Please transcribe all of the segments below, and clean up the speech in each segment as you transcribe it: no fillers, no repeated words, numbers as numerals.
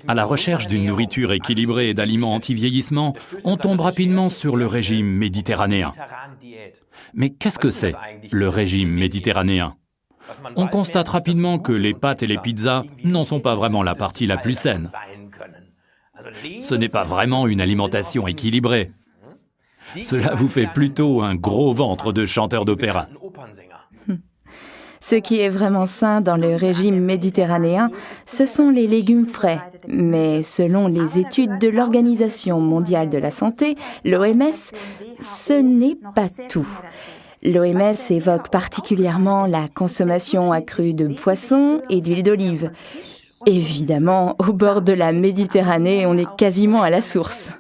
À la recherche d'une nourriture équilibrée et d'aliments anti-vieillissement, on tombe rapidement sur le régime méditerranéen. Mais qu'est-ce que c'est, le régime méditerranéen? On constate rapidement que les pâtes et les pizzas n'en sont pas vraiment la partie la plus saine. Ce n'est pas vraiment une alimentation équilibrée. Cela vous fait plutôt un gros ventre de chanteur d'opéra. Ce qui est vraiment sain dans le régime méditerranéen, ce sont les légumes frais. Mais selon les études de l'Organisation mondiale de la santé, l'OMS, ce n'est pas tout. L'OMS évoque particulièrement la consommation accrue de poissons et d'huile d'olive. Évidemment, au bord de la Méditerranée, on est quasiment à la source.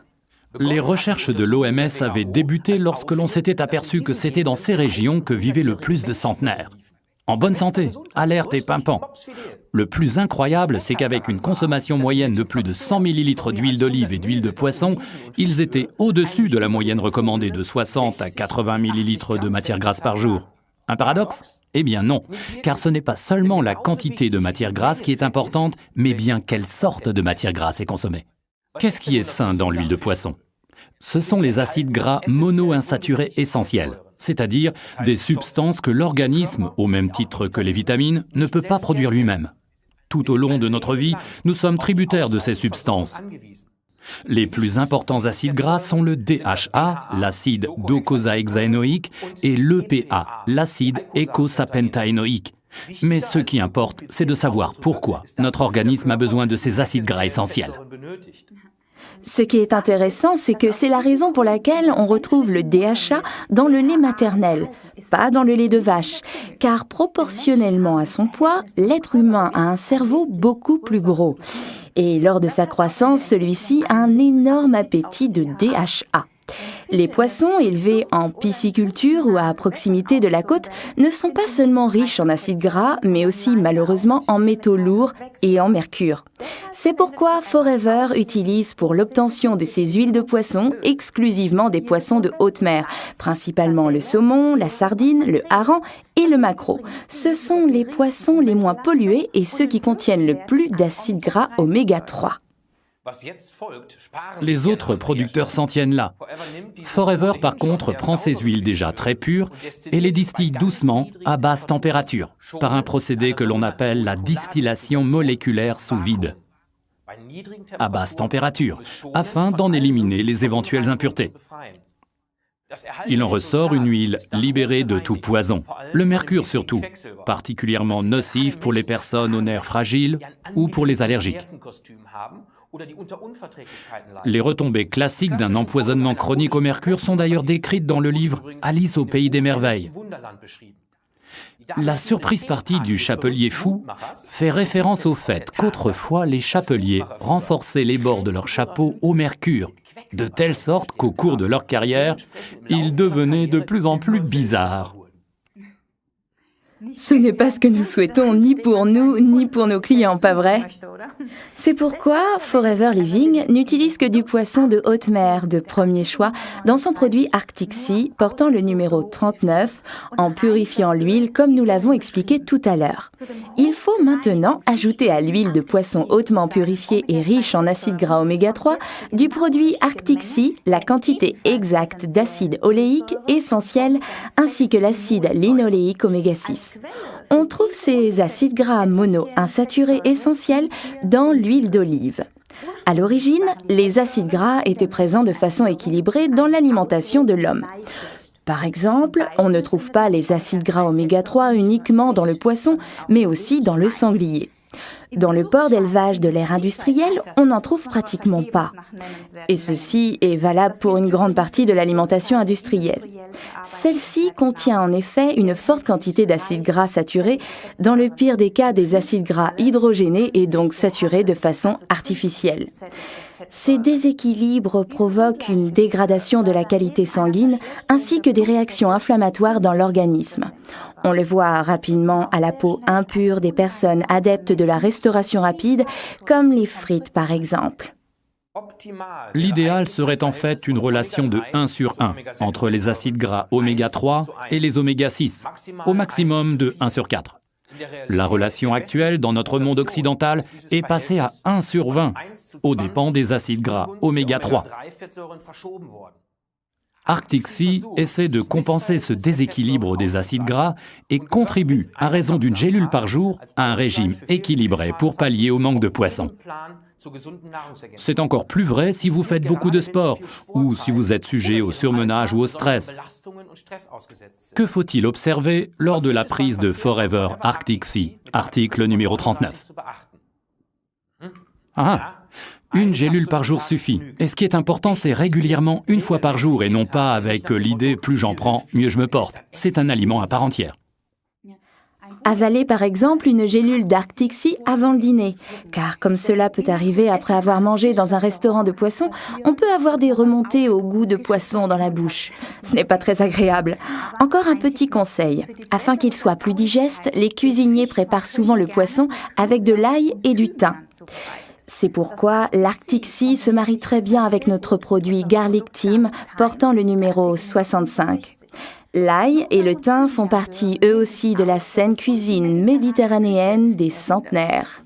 Les recherches de l'OMS avaient débuté lorsque l'on s'était aperçu que c'était dans ces régions que vivaient le plus de centenaires. En bonne santé, alertes et pimpants. Le plus incroyable, c'est qu'avec une consommation moyenne de plus de 100 ml d'huile d'olive et d'huile de poisson, ils étaient au-dessus de la moyenne recommandée de 60 à 80 ml de matière grasse par jour. Un paradoxe? Eh bien non, car ce n'est pas seulement la quantité de matière grasse qui est importante, mais bien quelle sorte de matière grasse est consommée. Qu'est-ce qui est sain dans l'huile de poisson? Ce sont les acides gras monoinsaturés essentiels, c'est-à-dire des substances que l'organisme, au même titre que les vitamines, ne peut pas produire lui-même. Tout au long de notre vie, nous sommes tributaires de ces substances. Les plus importants acides gras sont le DHA, l'acide docosahexaénoïque, et l'EPA, l'acide eicosapentaénoïque. Mais ce qui importe, c'est de savoir pourquoi notre organisme a besoin de ces acides gras essentiels. Ce qui est intéressant, c'est que c'est la raison pour laquelle on retrouve le DHA dans le lait maternel, pas dans le lait de vache, car proportionnellement à son poids, l'être humain a un cerveau beaucoup plus gros. Et lors de sa croissance, celui-ci a un énorme appétit de DHA. Les poissons élevés en pisciculture ou à proximité de la côte ne sont pas seulement riches en acides gras, mais aussi malheureusement en métaux lourds et en mercure. C'est pourquoi Forever utilise pour l'obtention de ses huiles de poisson exclusivement des poissons de haute mer, principalement le saumon, la sardine, le hareng et le maquereau. Ce sont les poissons les moins pollués et ceux qui contiennent le plus d'acides gras oméga 3. Les autres producteurs s'en tiennent là. Forever, par contre, prend ces huiles déjà très pures et les distille doucement à basse température, par un procédé que l'on appelle la distillation moléculaire sous vide. À basse température, afin d'en éliminer les éventuelles impuretés. Il en ressort une huile libérée de tout poison, le mercure surtout, particulièrement nocif pour les personnes aux nerfs fragiles ou pour les allergiques. Les retombées classiques d'un empoisonnement chronique au mercure sont d'ailleurs décrites dans le livre Alice au pays des merveilles. La surprise partie du chapelier fou fait référence au fait qu'autrefois les chapeliers renforçaient les bords de leur chapeau au mercure, de telle sorte qu'au cours de leur carrière, ils devenaient de plus en plus bizarres. Ce n'est pas ce que nous souhaitons ni pour nous, ni pour nos clients, pas vrai? C'est pourquoi Forever Living n'utilise que du poisson de haute mer de premier choix dans son produit Arctic Sea portant le numéro 39 en purifiant l'huile comme nous l'avons expliqué tout à l'heure. Il faut maintenant ajouter à l'huile de poisson hautement purifiée et riche en acides gras oméga 3 du produit Arctic Sea la quantité exacte d'acide oléique essentiel ainsi que l'acide linoléique oméga 6. On trouve ces acides gras monoinsaturés essentiels dans l'huile d'olive. À l'origine, les acides gras étaient présents de façon équilibrée dans l'alimentation de l'homme. Par exemple, on ne trouve pas les acides gras oméga 3 uniquement dans le poisson, mais aussi dans le sanglier. Dans le porc d'élevage de l'ère industrielle, on n'en trouve pratiquement pas. Et ceci est valable pour une grande partie de l'alimentation industrielle. Celle-ci contient en effet une forte quantité d'acides gras saturés, dans le pire des cas des acides gras hydrogénés et donc saturés de façon artificielle. Ces déséquilibres provoquent une dégradation de la qualité sanguine ainsi que des réactions inflammatoires dans l'organisme. On le voit rapidement à la peau impure des personnes adeptes de la restauration rapide, comme les frites par exemple. L'idéal serait en fait une relation de 1 sur 1 entre les acides gras oméga 3 et les oméga 6, au maximum de 1 sur 4. La relation actuelle dans notre monde occidental est passée à 1 sur 20, aux dépens des acides gras oméga 3. Arctic Sea essaie de compenser ce déséquilibre des acides gras et contribue, à raison d'une gélule par jour, à un régime équilibré pour pallier au manque de poissons. C'est encore plus vrai si vous faites beaucoup de sport ou si vous êtes sujet au surmenage ou au stress. Que faut-il observer lors de la prise de Forever Arctic Sea, article numéro 39? Une gélule par jour suffit. Et ce qui est important, c'est régulièrement, une fois par jour, et non pas avec l'idée « plus j'en prends, mieux je me porte ». C'est un aliment à part entière. Avaler par exemple une gélule d'Arctic Sea avant le dîner, car comme cela peut arriver après avoir mangé dans un restaurant de poisson, on peut avoir des remontées au goût de poisson dans la bouche. Ce n'est pas très agréable. Encore un petit conseil. Afin qu'il soit plus digeste, les cuisiniers préparent souvent le poisson avec de l'ail et du thym. C'est pourquoi l'Arctic Sea se marie très bien avec notre produit Garlic Team portant le numéro 65. L'ail et le thym font partie eux aussi de la saine cuisine méditerranéenne des centenaires.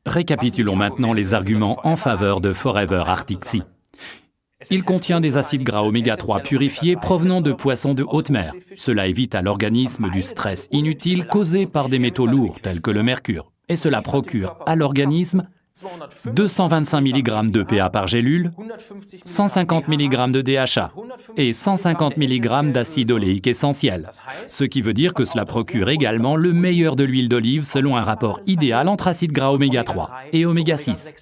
Récapitulons maintenant les arguments en faveur de Forever Arctic Sea. Il contient des acides gras oméga 3 purifiés provenant de poissons de haute mer. Cela évite à l'organisme du stress inutile causé par des métaux lourds tels que le mercure. Et cela procure à l'organisme 225 mg de PA par gélule, 150 mg de DHA et 150 mg d'acide oléique essentiel. Ce qui veut dire que cela procure également le meilleur de l'huile d'olive selon un rapport idéal entre acides gras oméga 3 et oméga 6.